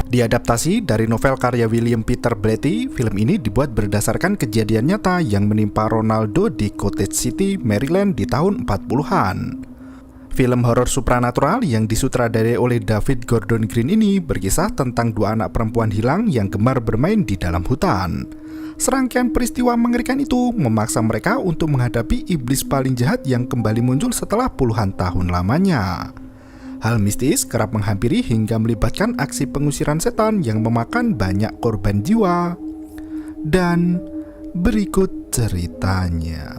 Diadaptasi dari novel karya William Peter Blatty, film ini dibuat berdasarkan kejadian nyata yang menimpa Ronaldo di Cottage City, Maryland di tahun 40-an. Film horor supranatural yang disutradarai oleh David Gordon Green ini berkisah tentang dua anak perempuan hilang yang gemar bermain di dalam hutan. Serangkaian peristiwa mengerikan itu memaksa mereka untuk menghadapi iblis paling jahat yang kembali muncul setelah puluhan tahun lamanya. Hal mistis kerap menghampiri hingga melibatkan aksi pengusiran setan yang memakan banyak korban jiwa. Dan berikut ceritanya.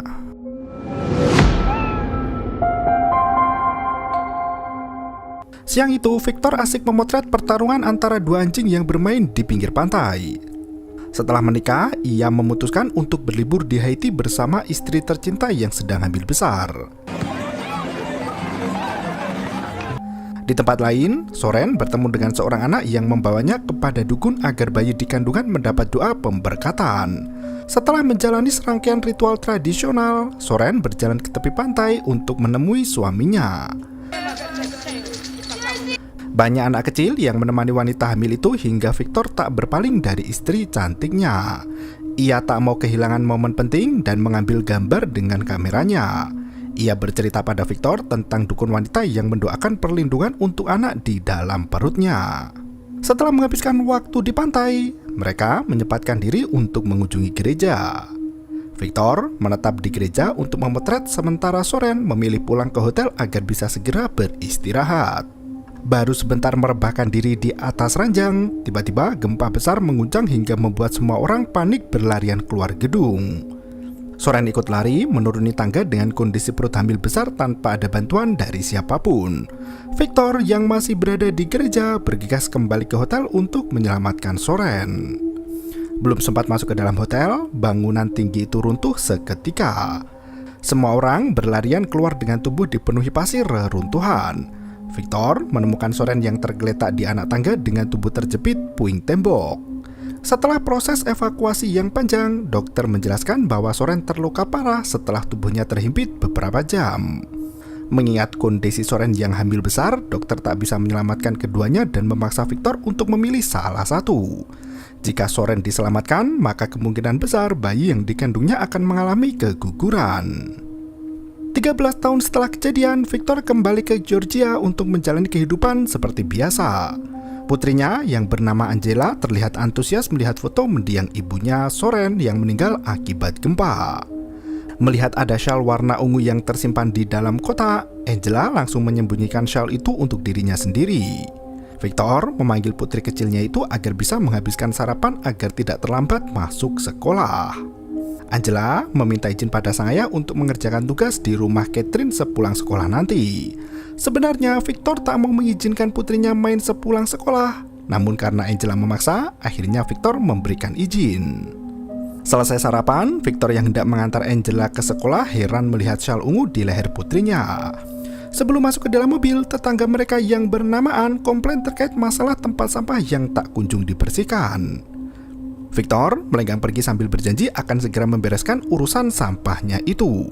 Siang itu, Victor asik memotret pertarungan antara dua anjing yang bermain di pinggir pantai. Setelah menikah, ia memutuskan untuk berlibur di Haiti bersama istri tercinta yang sedang hamil besar. Di tempat lain, Soren bertemu dengan seorang anak yang membawanya kepada dukun agar bayi di kandungan mendapat doa pemberkatan. Setelah menjalani serangkaian ritual tradisional, Soren berjalan ke tepi pantai untuk menemui suaminya. Banyak anak kecil yang menemani wanita hamil itu hingga Victor tak berpaling dari istri cantiknya. Ia tak mau kehilangan momen penting dan mengambil gambar dengan kameranya. Ia bercerita pada Victor tentang dukun wanita yang mendoakan perlindungan untuk anak di dalam perutnya. Setelah menghabiskan waktu di pantai, mereka menyempatkan diri untuk mengunjungi gereja. Victor menetap di gereja untuk memotret sementara Soren memilih pulang ke hotel agar bisa segera beristirahat. Baru sebentar merebahkan diri di atas ranjang, tiba-tiba gempa besar mengguncang hingga membuat semua orang panik berlarian keluar gedung. Soren ikut lari menuruni tangga dengan kondisi perut hamil besar tanpa ada bantuan dari siapapun. Victor yang masih berada di gereja bergegas kembali ke hotel untuk menyelamatkan Soren. Belum sempat masuk ke dalam hotel, bangunan tinggi itu runtuh seketika. Semua orang berlarian keluar dengan tubuh dipenuhi pasir reruntuhan. Victor menemukan Soren yang tergeletak di anak tangga dengan tubuh terjepit puing tembok. Setelah proses evakuasi yang panjang, dokter menjelaskan bahwa Soren terluka parah setelah tubuhnya terhimpit beberapa jam. Mengingat kondisi Soren yang hamil besar, dokter tak bisa menyelamatkan keduanya dan memaksa Victor untuk memilih salah satu. Jika Soren diselamatkan, maka kemungkinan besar bayi yang dikandungnya akan mengalami keguguran. 13 tahun setelah kejadian, Victor kembali ke Georgia untuk menjalani kehidupan seperti biasa. Putrinya yang bernama Angela terlihat antusias melihat foto mendiang ibunya Soren yang meninggal akibat gempa. Melihat ada syal warna ungu yang tersimpan di dalam kotak, Angela langsung menyembunyikan syal itu untuk dirinya sendiri. Victor memanggil putri kecilnya itu agar bisa menghabiskan sarapan agar tidak terlambat masuk sekolah. Angela meminta izin pada sang ayah untuk mengerjakan tugas di rumah Catherine sepulang sekolah nanti. Sebenarnya Victor tak mau mengizinkan putrinya main sepulang sekolah, namun karena Angela memaksa, akhirnya Victor memberikan izin. Selesai sarapan, Victor yang hendak mengantar Angela ke sekolah heran melihat syal ungu di leher putrinya. Sebelum masuk ke dalam mobil, tetangga mereka yang bernamaan komplain terkait masalah tempat sampah yang tak kunjung dibersihkan. Victor melenggang pergi sambil berjanji akan segera membereskan urusan sampahnya itu.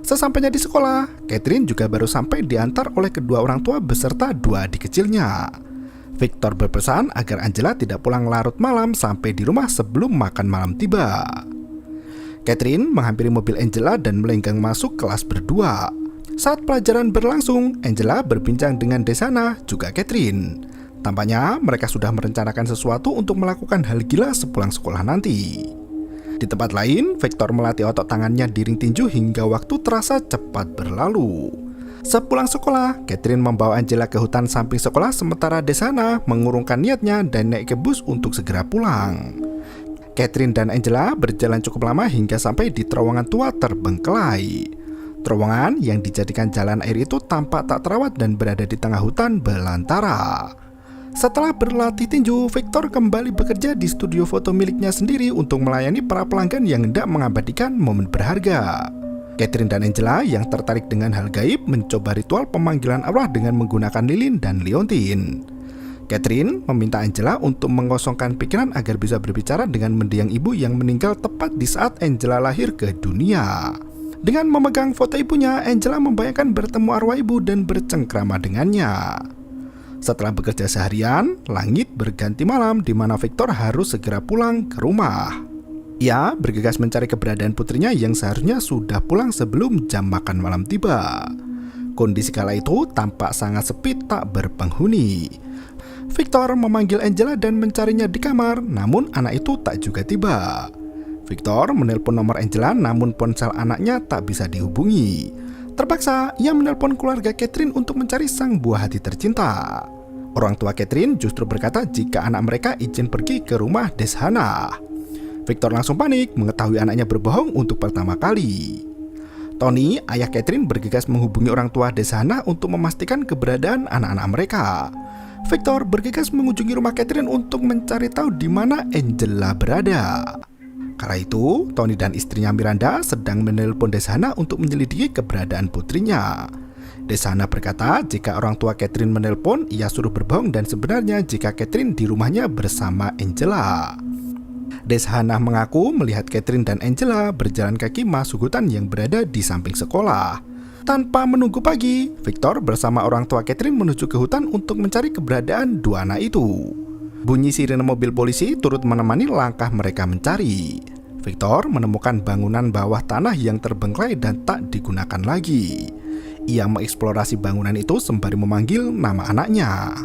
Sesampainya di sekolah, Catherine juga baru sampai diantar oleh kedua orang tua beserta dua adik kecilnya. Victor berpesan agar Angela tidak pulang larut malam sampai di rumah sebelum makan malam tiba. Catherine menghampiri mobil Angela dan melenggang masuk kelas berdua. Saat pelajaran berlangsung, Angela berbincang dengan Desana, juga Catherine. Tampaknya mereka sudah merencanakan sesuatu untuk melakukan hal gila sepulang sekolah nanti. Di tempat lain, Victor melatih otot tangannya di ring tinju hingga waktu terasa cepat berlalu. Sepulang sekolah, Catherine membawa Angela ke hutan samping sekolah sementara Desana mengurungkan niatnya dan naik ke bus untuk segera pulang. Catherine dan Angela berjalan cukup lama hingga sampai di terowongan tua terbengkelai. Terowongan yang dijadikan jalan air itu tampak tak terawat dan berada di tengah hutan belantara. Setelah berlatih tinju, Victor kembali bekerja di studio foto miliknya sendiri untuk melayani para pelanggan yang hendak mengabadikan momen berharga. Catherine dan Angela yang tertarik dengan hal gaib mencoba ritual pemanggilan arwah dengan menggunakan lilin dan liontin. Catherine meminta Angela untuk mengosongkan pikiran agar bisa berbicara dengan mendiang ibu yang meninggal tepat di saat Angela lahir ke dunia. Dengan memegang foto ibunya, Angela membayangkan bertemu arwah ibu dan bercengkrama dengannya. Setelah bekerja seharian, langit berganti malam di mana Victor harus segera pulang ke rumah. Ia bergegas mencari keberadaan putrinya yang seharusnya sudah pulang sebelum jam makan malam tiba. Kondisi kala itu tampak sangat sepi tak berpenghuni. Victor memanggil Angela dan mencarinya di kamar, namun anak itu tak juga tiba. Victor menelpon nomor Angela, namun ponsel anaknya tak bisa dihubungi. Terpaksa ia menelpon keluarga Catherine untuk mencari sang buah hati tercinta. Orang tua Catherine justru berkata jika anak mereka izin pergi ke rumah Deshana. Victor langsung panik mengetahui anaknya berbohong untuk pertama kali. Tony, ayah Catherine, bergegas menghubungi orang tua Deshana untuk memastikan keberadaan anak-anak mereka. Victor bergegas mengunjungi rumah Catherine untuk mencari tahu di mana Angela berada. Kala itu, Tony dan istrinya Miranda sedang menelpon Deshana untuk menyelidiki keberadaan putrinya. Deshana berkata jika orang tua Catherine menelpon, ia suruh berbohong dan sebenarnya jika Catherine di rumahnya bersama Angela. Deshana mengaku melihat Catherine dan Angela berjalan kaki masuk hutan yang berada di samping sekolah. Tanpa menunggu pagi, Victor bersama orang tua Catherine menuju ke hutan untuk mencari keberadaan dua anak itu. Bunyi sirene mobil polisi turut menemani langkah mereka mencari. Victor menemukan bangunan bawah tanah yang terbengkelai dan tak digunakan lagi. Ia mengeksplorasi bangunan itu sembari memanggil nama anaknya.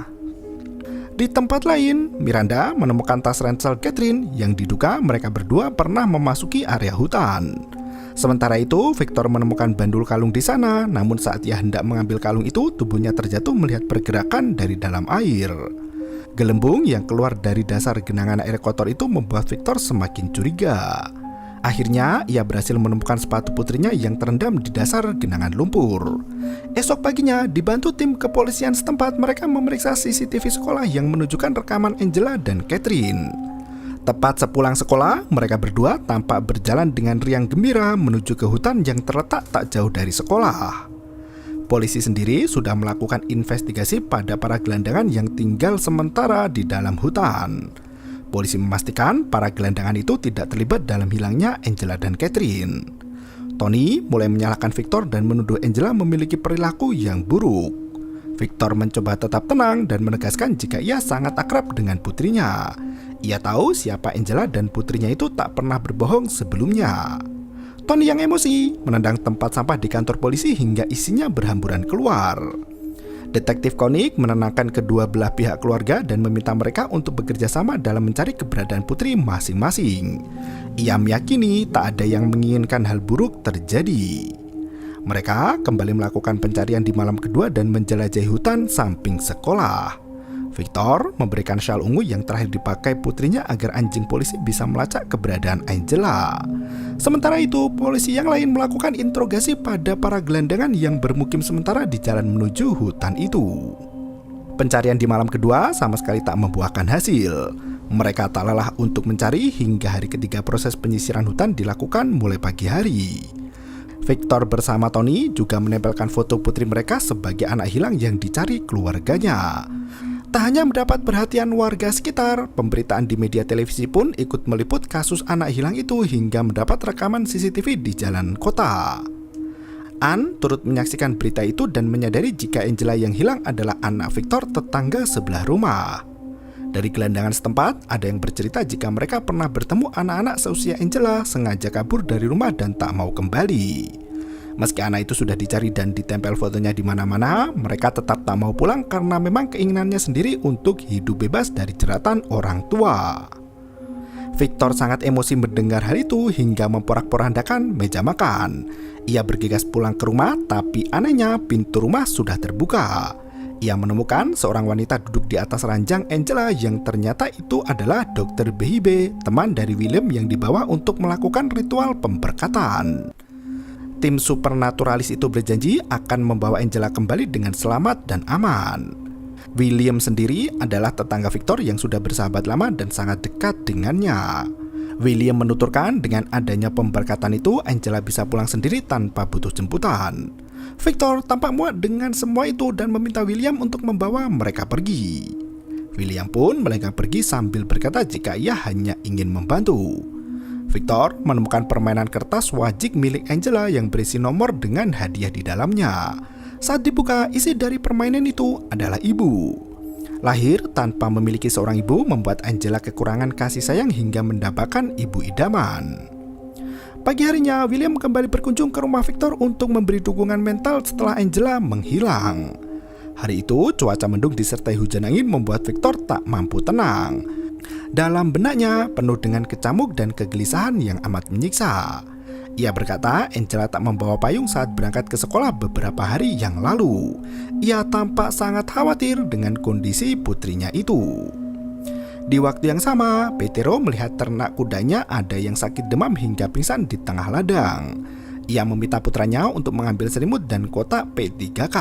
Di tempat lain, Miranda menemukan tas ransel Catherine yang diduga mereka berdua pernah memasuki area hutan. Sementara itu, Victor menemukan bandul kalung di sana, namun saat ia hendak mengambil kalung itu, tubuhnya terjatuh melihat pergerakan dari dalam air. Gelembung yang keluar dari dasar genangan air kotor itu membuat Victor semakin curiga. Akhirnya, ia berhasil menemukan sepatu putrinya yang terendam di dasar genangan lumpur. Esok paginya, dibantu tim kepolisian setempat, mereka memeriksa CCTV sekolah yang menunjukkan rekaman Angela dan Catherine. Tepat sepulang sekolah, mereka berdua tampak berjalan dengan riang gembira menuju ke hutan yang terletak tak jauh dari sekolah. Polisi sendiri sudah melakukan investigasi pada para gelandangan yang tinggal sementara di dalam hutan. Polisi memastikan para gelandangan itu tidak terlibat dalam hilangnya Angela dan Catherine. Tony mulai menyalahkan Victor dan menuduh Angela memiliki perilaku yang buruk. Victor mencoba tetap tenang dan menegaskan jika ia sangat akrab dengan putrinya. Ia tahu siapa Angela dan putrinya itu tak pernah berbohong sebelumnya. Tony yang emosi menendang tempat sampah di kantor polisi hingga isinya berhamburan keluar. Detektif Koenig menenangkan kedua belah pihak keluarga dan meminta mereka untuk bekerja sama dalam mencari keberadaan putri masing-masing. Ia meyakini tak ada yang menginginkan hal buruk terjadi. Mereka kembali melakukan pencarian di malam kedua dan menjelajahi hutan samping sekolah. Victor memberikan syal ungu yang terakhir dipakai putrinya agar anjing polisi bisa melacak keberadaan Angela. Sementara itu, polisi yang lain melakukan interogasi pada para gelandangan yang bermukim sementara di jalan menuju hutan itu. Pencarian di malam kedua sama sekali tak membuahkan hasil. Mereka tak lelah untuk mencari hingga hari ketiga proses penyisiran hutan dilakukan mulai pagi hari. Victor bersama Tony juga menempelkan foto putri mereka sebagai anak hilang yang dicari keluarganya. Tak hanya mendapat perhatian warga sekitar, pemberitaan di media televisi pun ikut meliput kasus anak hilang itu hingga mendapat rekaman CCTV di jalan kota. Anne turut menyaksikan berita itu dan menyadari jika Angela yang hilang adalah anak Victor tetangga sebelah rumah. Dari gelandangan setempat, ada yang bercerita jika mereka pernah bertemu anak-anak seusia Angela sengaja kabur dari rumah dan tak mau kembali. Meski anak itu sudah dicari dan ditempel fotonya di mana-mana, mereka tetap tak mau pulang karena memang keinginannya sendiri untuk hidup bebas dari jeratan orang tua. Victor sangat emosi mendengar hal itu hingga memporak-porandakan meja makan. Ia bergegas pulang ke rumah, tapi anehnya pintu rumah sudah terbuka. Ia menemukan seorang wanita duduk di atas ranjang Angela yang ternyata itu adalah Dr. Behibe, teman dari William yang dibawa untuk melakukan ritual pemberkatan. Tim supernaturalis itu berjanji akan membawa Angela kembali dengan selamat dan aman. William sendiri adalah tetangga Victor yang sudah bersahabat lama dan sangat dekat dengannya. William menuturkan dengan adanya pemberkatan itu Angela bisa pulang sendiri tanpa butuh jemputan. Victor tampak muak dengan semua itu dan meminta William untuk membawa mereka pergi. William pun melenggang pergi sambil berkata jika ia hanya ingin membantu. Victor menemukan permainan kertas wajik milik Angela yang berisi nomor dengan hadiah di dalamnya. Saat dibuka, isi dari permainan itu adalah ibu. Lahir tanpa memiliki seorang ibu membuat Angela kekurangan kasih sayang hingga mendapatkan ibu idaman. Pagi harinya, William kembali berkunjung ke rumah Victor untuk memberi dukungan mental setelah Angela menghilang. Hari itu, cuaca mendung disertai hujan angin membuat Victor tak mampu tenang. Dalam benaknya penuh dengan kecamuk dan kegelisahan yang amat menyiksa. Ia berkata Angela tak membawa payung saat berangkat ke sekolah beberapa hari yang lalu. Ia tampak sangat khawatir dengan kondisi putrinya itu. Di waktu yang sama, Petero melihat ternak kudanya ada yang sakit demam hingga pingsan di tengah ladang. Ia meminta putranya untuk mengambil selimut dan kotak P3K.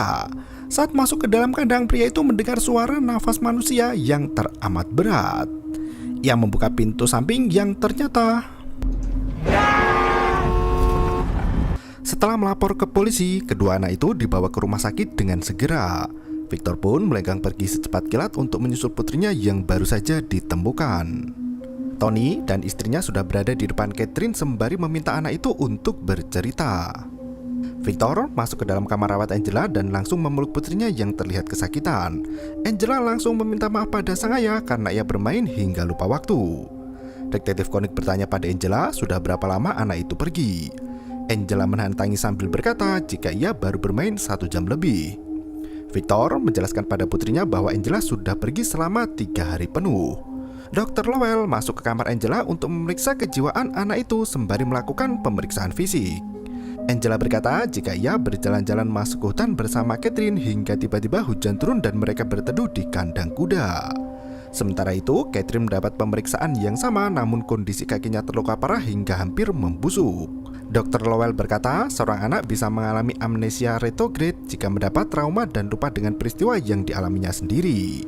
Saat masuk ke dalam kandang, pria itu mendengar suara nafas manusia yang teramat berat. Ia membuka pintu samping yang ternyata... Setelah melapor ke polisi, kedua anak itu dibawa ke rumah sakit dengan segera. Victor pun melenggang pergi secepat kilat untuk menyusul putrinya yang baru saja ditemukan. Tony dan istrinya sudah berada di depan Catherine sembari meminta anak itu untuk bercerita. Victor masuk ke dalam kamar rawat Angela dan langsung memeluk putrinya yang terlihat kesakitan. Angela langsung meminta maaf pada sang ayah karena ia bermain hingga lupa waktu. Detektif Koenig bertanya pada Angela sudah berapa lama anak itu pergi. Angela menahan tangis sambil berkata jika ia baru bermain 1 jam lebih. Victor menjelaskan pada putrinya bahwa Angela sudah pergi selama 3 hari penuh. Dr. Lowell masuk ke kamar Angela untuk memeriksa kejiwaan anak itu sembari melakukan pemeriksaan fisik. Angela berkata jika ia berjalan-jalan masuk ke hutan bersama Catherine hingga tiba-tiba hujan turun dan mereka berteduh di kandang kuda. Sementara itu, Catherine mendapat pemeriksaan yang sama namun kondisi kakinya terluka parah hingga hampir membusuk. Dr. Lowell berkata, seorang anak bisa mengalami amnesia retrograde jika mendapat trauma dan lupa dengan peristiwa yang dialaminya sendiri.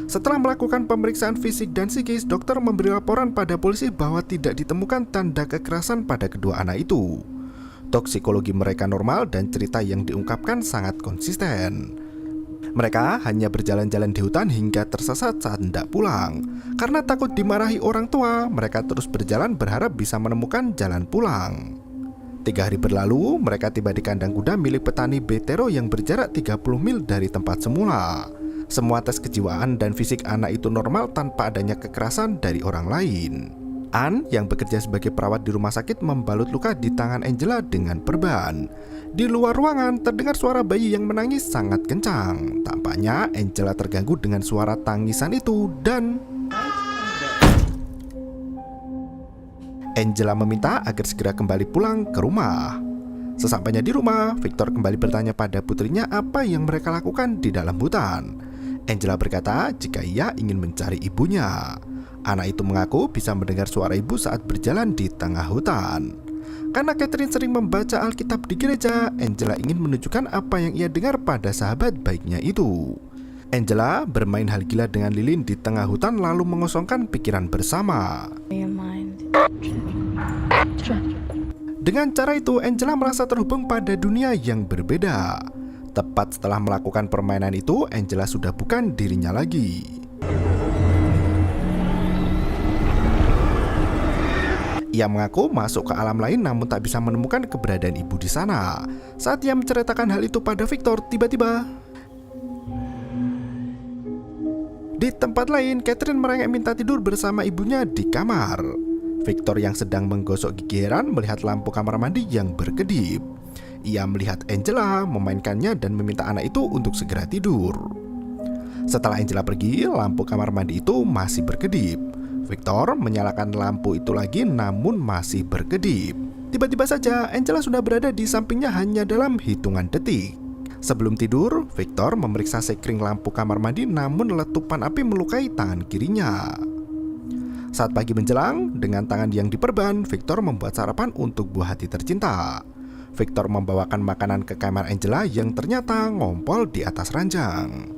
Setelah melakukan pemeriksaan fisik dan psikis, dokter memberi laporan pada polisi bahwa tidak ditemukan tanda kekerasan pada kedua anak itu. Toksikologi mereka normal dan cerita yang diungkapkan sangat konsisten. Mereka hanya berjalan-jalan di hutan hingga tersesat saat hendak pulang. Karena takut dimarahi orang tua, mereka terus berjalan berharap bisa menemukan jalan pulang. 3 hari berlalu, mereka tiba di kandang kuda milik petani Petero yang berjarak 30 mil dari tempat semula. Semua tes kejiwaan dan fisik anak itu normal tanpa adanya kekerasan dari orang lain. Ann yang bekerja sebagai perawat di rumah sakit membalut luka di tangan Angela dengan perban. Di luar ruangan terdengar suara bayi yang menangis sangat kencang. Tampaknya Angela terganggu dengan suara tangisan itu dan... Angela meminta agar segera kembali pulang ke rumah. Sesampainya di rumah, Victor kembali bertanya pada putrinya apa yang mereka lakukan di dalam hutan. Angela berkata jika ia ingin mencari ibunya. Anak itu mengaku bisa mendengar suara ibu saat berjalan di tengah hutan. Karena Catherine sering membaca Alkitab di gereja, Angela ingin menunjukkan apa yang ia dengar pada sahabat baiknya itu. Angela bermain hal gila dengan lilin di tengah hutan lalu mengosongkan pikiran bersama. Dengan cara itu, Angela merasa terhubung pada dunia yang berbeda. Tepat setelah melakukan permainan itu, Angela sudah bukan dirinya lagi. Ia mengaku masuk ke alam lain namun tak bisa menemukan keberadaan ibu di sana. Saat ia menceritakan hal itu pada Victor, tiba-tiba di tempat lain, Catherine merengek minta tidur bersama ibunya di kamar. Victor yang sedang menggosok gigi heran melihat lampu kamar mandi yang berkedip. Ia melihat Angela memainkannya dan meminta anak itu untuk segera tidur. Setelah Angela pergi, lampu kamar mandi itu masih berkedip. Victor menyalakan lampu itu lagi namun masih berkedip. Tiba-tiba saja Angela sudah berada di sampingnya hanya dalam hitungan detik. Sebelum tidur, Victor memeriksa sekring lampu kamar mandi namun letupan api melukai tangan kirinya. Saat pagi menjelang, dengan tangan yang diperban, Victor membuat sarapan untuk buah hati tercinta. Victor membawakan makanan ke kamar Angela yang ternyata ngompol di atas ranjang.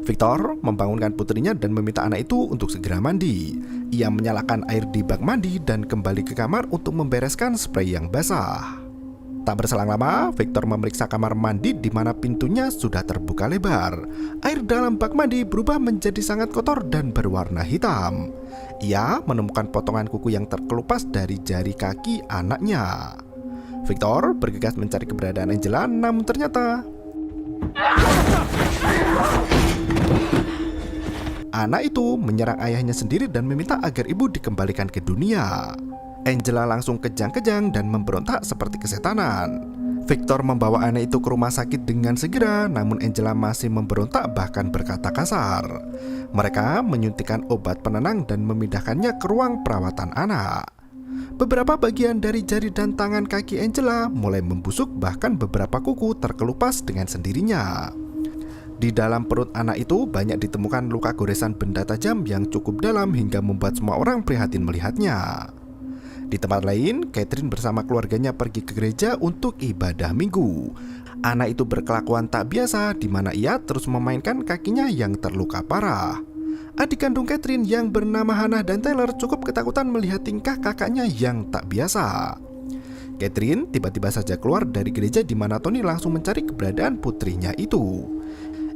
Victor membangunkan putrinya dan meminta anak itu untuk segera mandi. Ia menyalakan air di bak mandi dan kembali ke kamar untuk membereskan spray yang basah. Tak berselang lama, Victor memeriksa kamar mandi di mana pintunya sudah terbuka lebar. Air dalam bak mandi berubah menjadi sangat kotor dan berwarna hitam. Ia menemukan potongan kuku yang terkelupas dari jari kaki anaknya. Victor bergegas mencari keberadaan Angela, namun ternyata Anak itu menyerang ayahnya sendiri dan meminta agar ibu dikembalikan ke dunia. Angela langsung kejang-kejang dan memberontak seperti kesetanan. Victor membawa anak itu ke rumah sakit dengan segera, namun Angela masih memberontak bahkan berkata kasar. Mereka menyuntikkan obat penenang dan memindahkannya ke ruang perawatan anak. Beberapa bagian dari jari dan tangan kaki Angela mulai membusuk, bahkan beberapa kuku terkelupas dengan sendirinya. Di dalam perut anak itu banyak ditemukan luka goresan benda tajam yang cukup dalam hingga membuat semua orang prihatin melihatnya. Di tempat lain, Catherine bersama keluarganya pergi ke gereja untuk ibadah minggu. Anak itu berkelakuan tak biasa, di mana ia terus memainkan kakinya yang terluka parah. Adik kandung Catherine yang bernama Hannah dan Tyler cukup ketakutan melihat tingkah kakaknya yang tak biasa. Catherine tiba-tiba saja keluar dari gereja, di mana Tony langsung mencari keberadaan putrinya itu.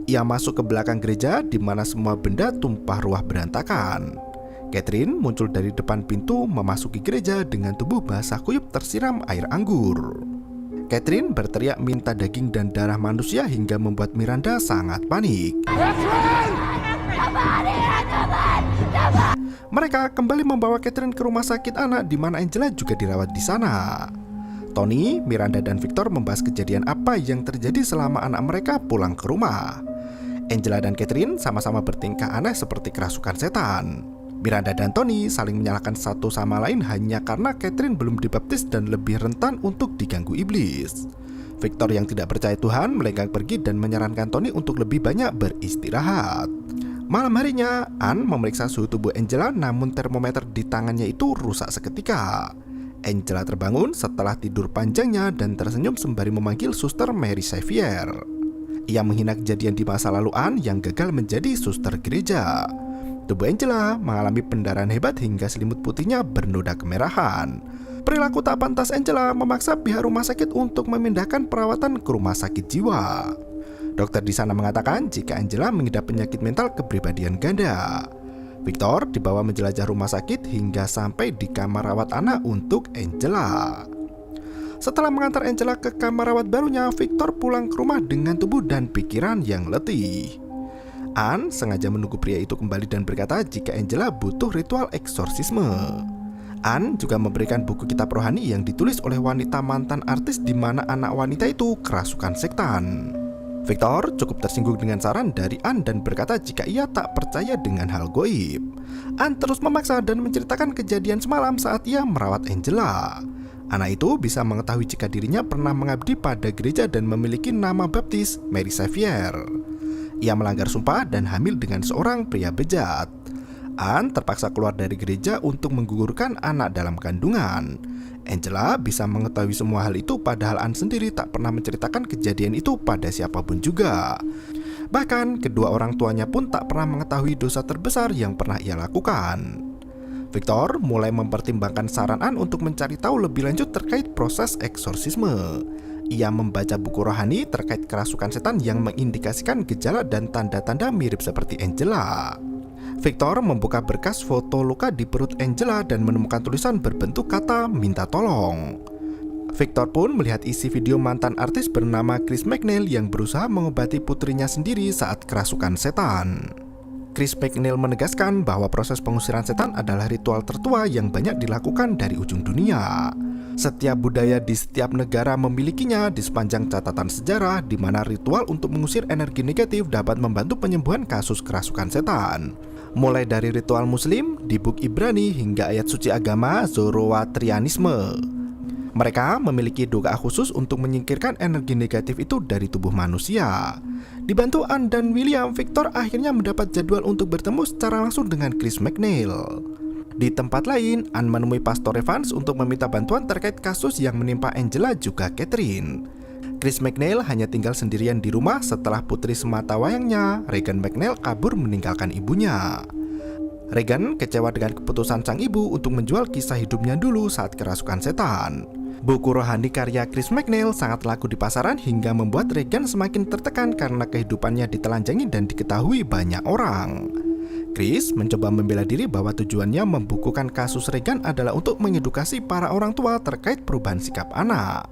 Ia masuk ke belakang gereja, di mana semua benda tumpah ruah berantakan. Catherine muncul dari depan pintu memasuki gereja dengan tubuh basah kuyup tersiram air anggur. Catherine berteriak minta daging dan darah manusia hingga membuat Miranda sangat panik. Mereka kembali membawa Catherine ke rumah sakit anak, di mana Angela juga dirawat di sana. Tony, Miranda, dan Victor membahas kejadian apa yang terjadi selama anak mereka pulang ke rumah. Angela dan Catherine sama-sama bertingkah aneh seperti kerasukan setan. Miranda dan Tony saling menyalahkan satu sama lain hanya karena Catherine belum dibaptis dan lebih rentan untuk diganggu iblis. Victor yang tidak percaya Tuhan melenggang pergi dan menyarankan Tony untuk lebih banyak beristirahat. Malam harinya, Anne memeriksa suhu tubuh Angela, namun termometer di tangannya itu rusak seketika. Angela terbangun setelah tidur panjangnya dan tersenyum sembari memanggil suster Mary Xavier. Ia menghina kejadian di masa lalu Anne yang gagal menjadi suster gereja. Tubuh Angela mengalami pendarahan hebat hingga selimut putihnya bernoda kemerahan. Perilaku tak pantas Angela memaksa pihak rumah sakit untuk memindahkan perawatan ke rumah sakit jiwa. Dokter di sana mengatakan jika Angela mengidap penyakit mental kepribadian ganda. Victor dibawa menjelajah rumah sakit hingga sampai di kamar rawat anak untuk Angela. Setelah mengantar Angela ke kamar rawat barunya, Victor pulang ke rumah dengan tubuh dan pikiran yang letih. Anne sengaja menunggu pria itu kembali dan berkata jika Angela butuh ritual eksorsisme. Anne juga memberikan buku kitab rohani yang ditulis oleh wanita mantan artis, di mana anak wanita itu kerasukan setan. Victor cukup tersinggung dengan saran dari Anne dan berkata jika ia tak percaya dengan hal goib. Anne terus memaksa dan menceritakan kejadian semalam saat ia merawat Angela. Anak itu bisa mengetahui jika dirinya pernah mengabdi pada gereja dan memiliki nama baptis Mary Xavier. Ia melanggar sumpah dan hamil dengan seorang pria bejat. Anne terpaksa keluar dari gereja untuk menggugurkan anak dalam kandungan. Angela bisa mengetahui semua hal itu, padahal Anne sendiri tak pernah menceritakan kejadian itu pada siapapun juga. Bahkan kedua orang tuanya pun tak pernah mengetahui dosa terbesar yang pernah ia lakukan. Victor mulai mempertimbangkan saran Anne untuk mencari tahu lebih lanjut terkait proses eksorsisme. Ia membaca buku rohani terkait kerasukan setan yang mengindikasikan gejala dan tanda-tanda mirip seperti Angela. Victor membuka berkas foto luka di perut Angela dan menemukan tulisan berbentuk kata minta tolong. Victor pun melihat isi video mantan artis bernama Chris McNeil yang berusaha mengobati putrinya sendiri saat kerasukan setan. Chris McNeil menegaskan bahwa proses pengusiran setan adalah ritual tertua yang banyak dilakukan dari ujung dunia. Setiap budaya di setiap negara memilikinya di sepanjang catatan sejarah, di mana ritual untuk mengusir energi negatif dapat membantu penyembuhan kasus kerasukan setan. Mulai dari ritual Muslim di Buku Ibrani hingga ayat suci agama Zoroastrianisme. Mereka memiliki doa khusus untuk menyingkirkan energi negatif itu dari tubuh manusia. Dibantu Anne dan William, Victor akhirnya mendapat jadwal untuk bertemu secara langsung dengan Chris McNeil. Di tempat lain, Anne menemui Pastor Evans untuk meminta bantuan terkait kasus yang menimpa Angela juga Catherine. Chris McNeil hanya tinggal sendirian di rumah setelah putri semata wayangnya, Regan McNeil, kabur meninggalkan ibunya. Regan kecewa dengan keputusan sang ibu untuk menjual kisah hidupnya dulu saat kerasukan setan. Buku rohani karya Chris McNeil sangat laku di pasaran hingga membuat Regan semakin tertekan karena kehidupannya ditelanjangi dan diketahui banyak orang. Chris mencoba membela diri bahwa tujuannya membukukan kasus Regan adalah untuk mengedukasi para orang tua terkait perubahan sikap anak.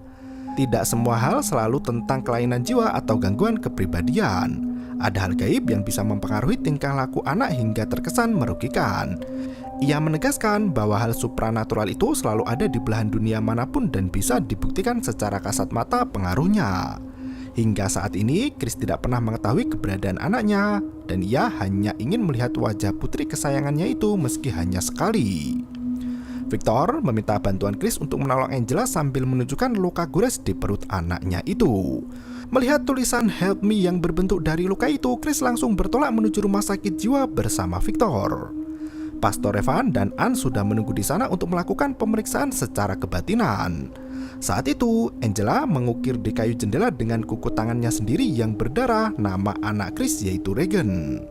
Tidak semua hal selalu tentang kelainan jiwa atau gangguan kepribadian. Ada hal gaib yang bisa mempengaruhi tingkah laku anak hingga terkesan merugikan. Ia menegaskan bahwa hal supranatural itu selalu ada di belahan dunia manapun dan bisa dibuktikan secara kasat mata pengaruhnya. Hingga saat ini, Chris tidak pernah mengetahui keberadaan anaknya, dan ia hanya ingin melihat wajah putri kesayangannya itu meski hanya sekali. Victor meminta bantuan Chris untuk menolong Angela sambil menunjukkan luka gores di perut anaknya itu. Melihat tulisan "Help Me" yang berbentuk dari luka itu, Chris langsung bertolak menuju rumah sakit jiwa bersama Victor. Pastor Evan dan Ann sudah menunggu di sana untuk melakukan pemeriksaan secara kebatinan. Saat itu, Angela mengukir di kayu jendela dengan kuku tangannya sendiri yang berdarah nama anak Chris, yaitu Regan.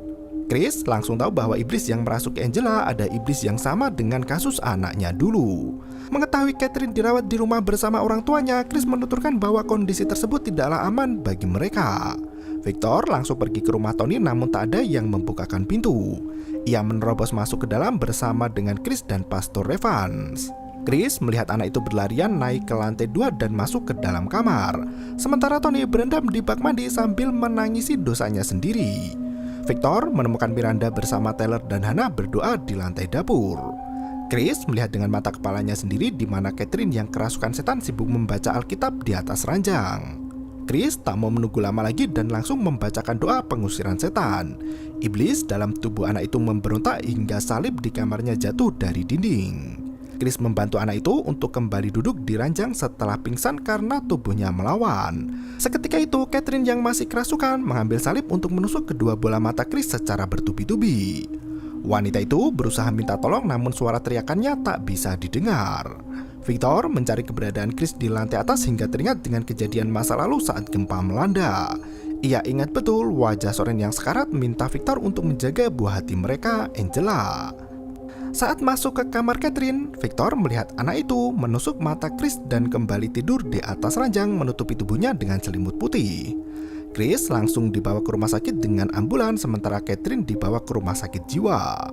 Chris langsung tahu bahwa iblis yang merasuki Angela ada iblis yang sama dengan kasus anaknya dulu. Mengetahui Catherine dirawat di rumah bersama orang tuanya, Chris menuturkan bahwa kondisi tersebut tidaklah aman bagi mereka. Victor langsung pergi ke rumah Tony, namun tak ada yang membukakan pintu. Ia menerobos masuk ke dalam bersama dengan Chris dan Pastor Evans. Chris melihat anak itu berlarian naik ke lantai 2 dan masuk ke dalam kamar. Sementara Tony berendam di bak mandi sambil menangisi dosanya sendiri. Victor menemukan Miranda bersama Taylor dan Hannah berdoa di lantai dapur. Chris melihat dengan mata kepalanya sendiri di mana Catherine yang kerasukan setan sibuk membaca Alkitab di atas ranjang. Chris tak mau menunggu lama lagi dan langsung membacakan doa pengusiran setan. Iblis dalam tubuh anak itu memberontak hingga salib di kamarnya jatuh dari dinding. Chris membantu anak itu untuk kembali duduk di ranjang setelah pingsan karena tubuhnya melawan. Seketika itu, Catherine yang masih kerasukan mengambil salib untuk menusuk kedua bola mata Chris secara bertubi-tubi. Wanita itu berusaha minta tolong, namun suara teriakannya tak bisa didengar. Victor mencari keberadaan Chris di lantai atas hingga teringat dengan kejadian masa lalu saat gempa melanda. Ia ingat betul wajah Soren yang sekarat minta Victor untuk menjaga buah hati mereka, Angela. Saat masuk ke kamar Catherine, Victor melihat anak itu menusuk mata Chris dan kembali tidur di atas ranjang menutupi tubuhnya dengan selimut putih. Chris langsung dibawa ke rumah sakit dengan ambulans, sementara Catherine dibawa ke rumah sakit jiwa.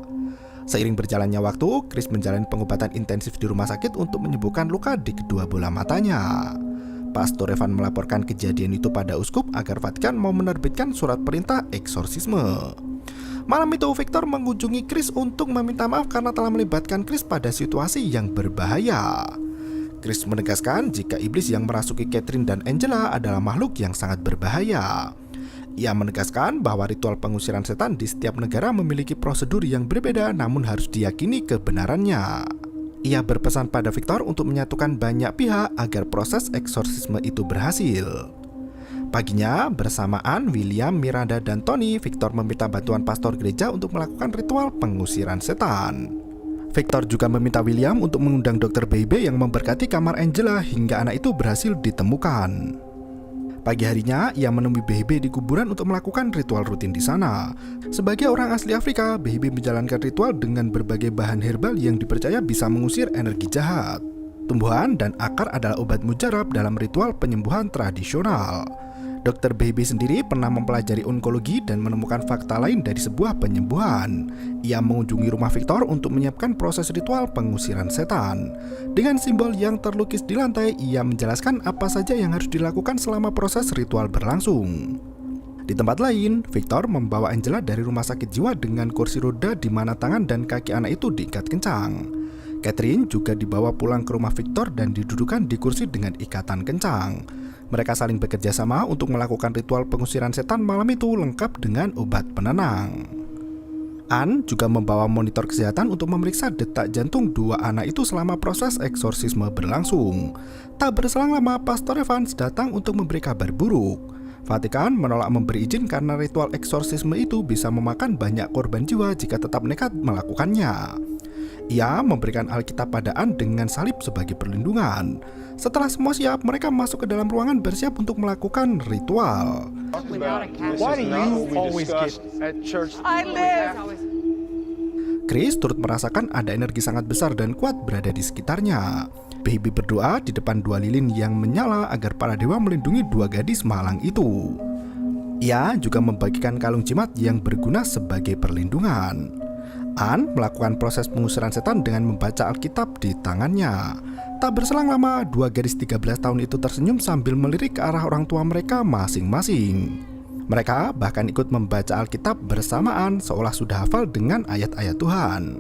Seiring berjalannya waktu, Chris menjalani pengobatan intensif di rumah sakit untuk menyembuhkan luka di kedua bola matanya. Pastor Evan melaporkan kejadian itu pada uskup agar Vatikan mau menerbitkan surat perintah eksorsisme. Malam itu, Victor mengunjungi Chris untuk meminta maaf karena telah melibatkan Chris pada situasi yang berbahaya. Chris menegaskan jika iblis yang merasuki Catherine dan Angela adalah makhluk yang sangat berbahaya. Ia menegaskan bahwa ritual pengusiran setan di setiap negara memiliki prosedur yang berbeda, namun harus diyakini kebenarannya. Ia berpesan pada Victor untuk menyatukan banyak pihak agar proses eksorsisme itu berhasil. Paginya, bersamaan William, Miranda, dan Tony, Victor meminta bantuan pastor gereja untuk melakukan ritual pengusiran setan. Victor juga meminta William untuk mengundang Dr. Bebe yang memberkati kamar Angela hingga anak itu berhasil ditemukan. Pagi harinya, ia menemui Bebe di kuburan untuk melakukan ritual rutin di sana. Sebagai orang asli Afrika, Bebe menjalankan ritual dengan berbagai bahan herbal yang dipercaya bisa mengusir energi jahat. Tumbuhan dan akar adalah obat mujarab dalam ritual penyembuhan tradisional. Dr. Bebe sendiri pernah mempelajari onkologi dan menemukan fakta lain dari sebuah penyembuhan. Ia mengunjungi rumah Victor untuk menyiapkan proses ritual pengusiran setan. Dengan simbol yang terlukis di lantai, ia menjelaskan apa saja yang harus dilakukan selama proses ritual berlangsung. Di tempat lain, Victor membawa Angela dari rumah sakit jiwa dengan kursi roda di mana tangan dan kaki anak itu diikat kencang. Catherine juga dibawa pulang ke rumah Victor dan didudukan di kursi dengan ikatan kencang. Mereka saling bekerja sama untuk melakukan ritual pengusiran setan malam itu lengkap dengan obat penenang. Ann juga membawa monitor kesehatan untuk memeriksa detak jantung dua anak itu selama proses eksorsisme berlangsung. Tak berselang lama, Pastor Evans datang untuk memberi kabar buruk. Vatikan menolak memberi izin karena ritual eksorsisme itu bisa memakan banyak korban jiwa jika tetap nekat melakukannya. Ia memberikan Alkitab pada Ann dengan salib sebagai perlindungan. Setelah semua siap, mereka masuk ke dalam ruangan bersiap untuk melakukan ritual. Chris turut merasakan ada energi sangat besar dan kuat berada di sekitarnya. Baby berdoa di depan dua lilin yang menyala agar para dewa melindungi dua gadis malang itu. Ia juga membagikan kalung jimat yang berguna sebagai perlindungan. Ann melakukan proses pengusiran setan dengan membaca Alkitab di tangannya. Tak berselang lama, dua gadis 13 tahun itu tersenyum sambil melirik ke arah orang tua mereka masing-masing. Mereka bahkan ikut membaca Alkitab bersamaan seolah sudah hafal dengan ayat-ayat Tuhan.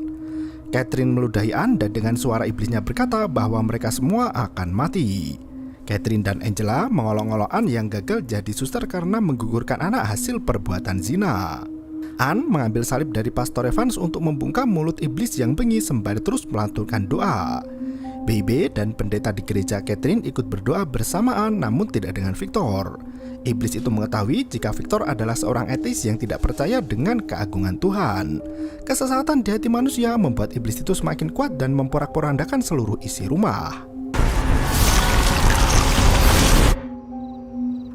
Catherine meludahi Anne dan dengan suara iblisnya berkata bahwa mereka semua akan mati. Catherine dan Angela mengolok-olok Anne yang gagal jadi suster karena menggugurkan anak hasil perbuatan zina. Anne mengambil salib dari Pastor Evans untuk membungkam mulut iblis yang bengis sembari terus melantunkan doa. Baby dan pendeta di gereja Catherine ikut berdoa bersamaan namun tidak dengan Victor. Iblis itu mengetahui jika Victor adalah seorang ateis yang tidak percaya dengan keagungan Tuhan. Kesesatan di hati manusia membuat iblis itu semakin kuat dan memporak-porandakan seluruh isi rumah.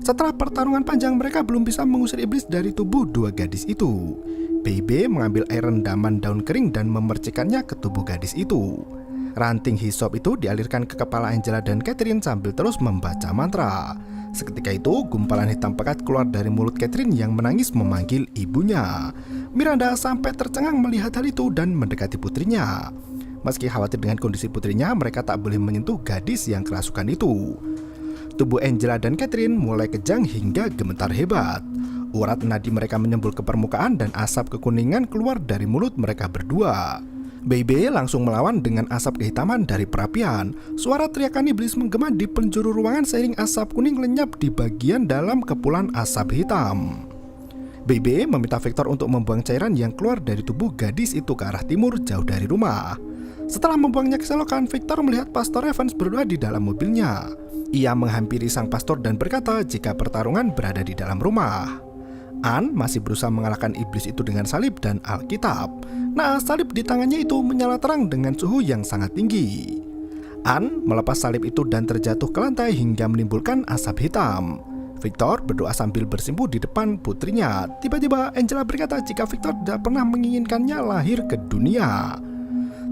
Setelah pertarungan panjang, mereka belum bisa mengusir iblis dari tubuh dua gadis itu. Baby mengambil air rendaman daun kering dan memercikannya ke tubuh gadis itu. Ranting hisop itu dialirkan ke kepala Angela dan Catherine sambil terus membaca mantra. Seketika itu, gumpalan hitam pekat keluar dari mulut Catherine yang menangis memanggil ibunya. Miranda sampai tercengang melihat hal itu dan mendekati putrinya. Meski khawatir dengan kondisi putrinya, mereka tak boleh menyentuh gadis yang kerasukan itu. Tubuh Angela dan Catherine mulai kejang hingga gemetar hebat. Urat nadi mereka menyembul ke permukaan dan asap kekuningan keluar dari mulut mereka berdua. Baby langsung melawan dengan asap kehitaman dari perapian. Suara teriakan iblis menggema di penjuru ruangan seiring asap kuning lenyap di bagian dalam kepulan asap hitam. Baby meminta Victor untuk membuang cairan yang keluar dari tubuh gadis itu ke arah timur jauh dari rumah. Setelah membuangnya ke selokan, Victor melihat Pastor Evans berdoa di dalam mobilnya. Ia menghampiri sang pastor dan berkata jika pertarungan berada di dalam rumah. Anne masih berusaha mengalahkan iblis itu dengan salib dan Alkitab. Nah, salib di tangannya itu menyala terang dengan suhu yang sangat tinggi. Anne melepas salib itu dan terjatuh ke lantai hingga menimbulkan asap hitam. Victor berdoa sambil bersimpuh di depan putrinya. Tiba-tiba Angela berkata jika Victor tidak pernah menginginkannya lahir ke dunia.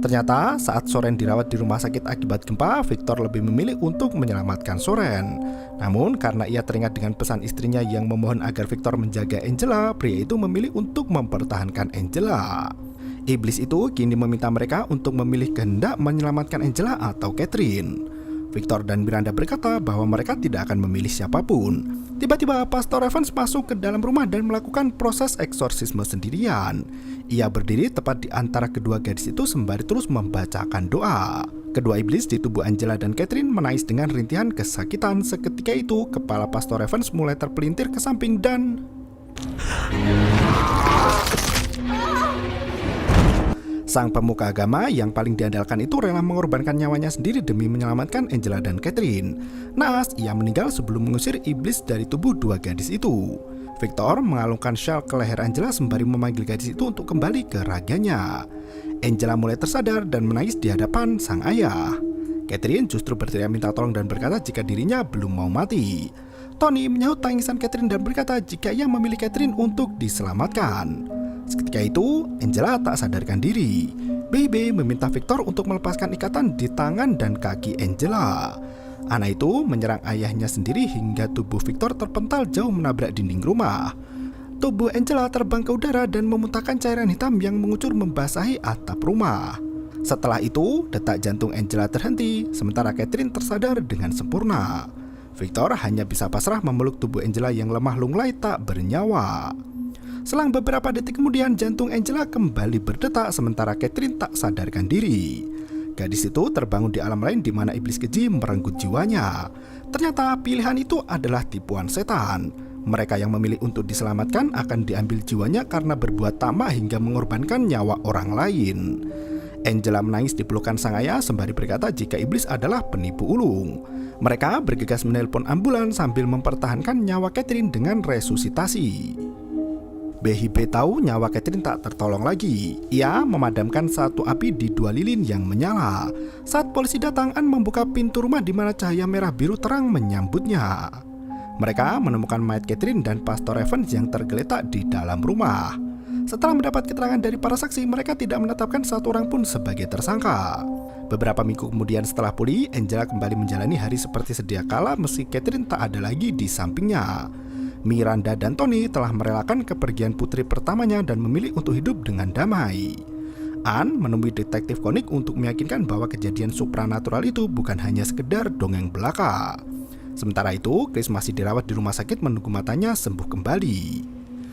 Ternyata saat Soren dirawat di rumah sakit akibat gempa, Victor lebih memilih untuk menyelamatkan Soren. Namun karena ia teringat dengan pesan istrinya yang memohon agar Victor menjaga Angela, pria itu memilih untuk mempertahankan Angela. Iblis itu kini meminta mereka untuk memilih kehendak menyelamatkan Angela atau Catherine. Victor dan Miranda berkata bahwa mereka tidak akan memilih siapapun. Tiba-tiba Pastor Evans masuk ke dalam rumah dan melakukan proses eksorsisme sendirian. Ia berdiri tepat di antara kedua gadis itu sembari terus membacakan doa. Kedua iblis di tubuh Angela dan Catherine menangis dengan rintihan kesakitan. Seketika itu, kepala Pastor Evans mulai terpelintir ke samping dan sang pemuka agama yang paling diandalkan itu rela mengorbankan nyawanya sendiri demi menyelamatkan Angela dan Catherine. Naas, ia meninggal sebelum mengusir iblis dari tubuh dua gadis itu. Victor mengalungkan syal ke leher Angela sembari memanggil gadis itu untuk kembali ke raganya. Angela mulai tersadar dan menangis di hadapan sang ayah. Catherine justru berteriak minta tolong dan berkata jika dirinya belum mau mati. Tony menyahut tangisan Catherine dan berkata jika ia memilih Catherine untuk diselamatkan. Seketika itu, Angela tak sadarkan diri. Baby meminta Victor untuk melepaskan ikatan di tangan dan kaki Angela. Anak itu menyerang ayahnya sendiri hingga tubuh Victor terpental jauh menabrak dinding rumah. Tubuh Angela terbang ke udara dan memuntahkan cairan hitam yang mengucur membasahi atap rumah. Setelah itu, detak jantung Angela terhenti, sementara Catherine tersadar dengan sempurna. Victor hanya bisa pasrah memeluk tubuh Angela yang lemah lunglai tak bernyawa. Selang beberapa detik kemudian, jantung Angela kembali berdetak sementara Catherine tak sadarkan diri. Gadis itu terbangun di alam lain di mana iblis keji merenggut jiwanya. Ternyata pilihan itu adalah tipuan setan. Mereka yang memilih untuk diselamatkan akan diambil jiwanya karena berbuat tamak hingga mengorbankan nyawa orang lain. Angela menangis di pelukan sang ayah sembari berkata jika iblis adalah penipu ulung. Mereka bergegas menelpon ambulans sambil mempertahankan nyawa Catherine dengan resusitasi. BHB tahu nyawa Catherine tak tertolong lagi. Ia memadamkan satu api di dua lilin yang menyala. Saat polisi datang, Anne membuka pintu rumah di mana cahaya merah biru terang menyambutnya. Mereka menemukan mayat Catherine dan Pastor Evans yang tergeletak di dalam rumah. Setelah mendapat keterangan dari para saksi, mereka tidak menetapkan satu orang pun sebagai tersangka. Beberapa minggu kemudian setelah pulih, Angela kembali menjalani hari seperti sedia kala meski Catherine tak ada lagi di sampingnya. Miranda dan Tony telah merelakan kepergian putri pertamanya dan memilih untuk hidup dengan damai. Anne menemui detektif Koenig untuk meyakinkan bahwa kejadian supranatural itu bukan hanya sekedar dongeng belaka. Sementara itu, Chris masih dirawat di rumah sakit menunggu matanya sembuh kembali.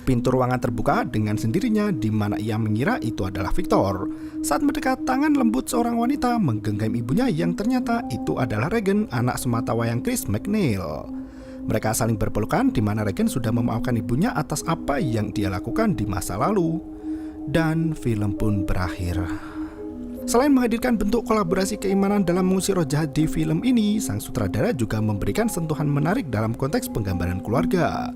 Pintu ruangan terbuka dengan sendirinya di mana ia mengira itu adalah Victor. Saat mendekat, tangan lembut seorang wanita menggenggam ibunya yang ternyata itu adalah Regan, anak sematawayang Chris MacNeil. Mereka saling berpelukan di mana Regan sudah memaafkan ibunya atas apa yang dia lakukan di masa lalu. Dan film pun berakhir. Selain menghadirkan bentuk kolaborasi keimanan dalam mengusir roh jahat di film ini, sang sutradara juga memberikan sentuhan menarik dalam konteks penggambaran keluarga.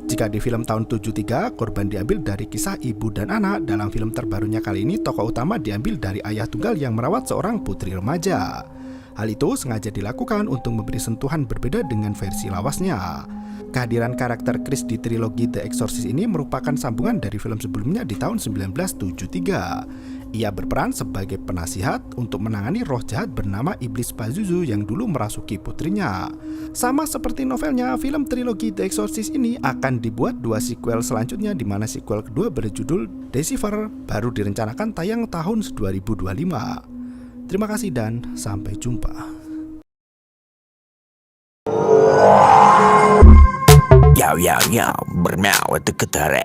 Jika di film tahun 73, korban diambil dari kisah ibu dan anak, dalam film terbarunya kali ini tokoh utama diambil dari ayah tunggal yang merawat seorang putri remaja. Hal itu sengaja dilakukan untuk memberi sentuhan berbeda dengan versi lawasnya. Kehadiran karakter Chris di trilogi The Exorcist ini merupakan sambungan dari film sebelumnya di tahun 1973. Ia berperan sebagai penasihat untuk menangani roh jahat bernama Iblis Pazuzu yang dulu merasuki putrinya. Sama seperti novelnya, film trilogi The Exorcist ini akan dibuat 2 sequel selanjutnya, di mana sequel kedua berjudul Deceiver baru direncanakan tayang tahun 2025. Terima kasih dan sampai jumpa. Yo, bermau itu ketara.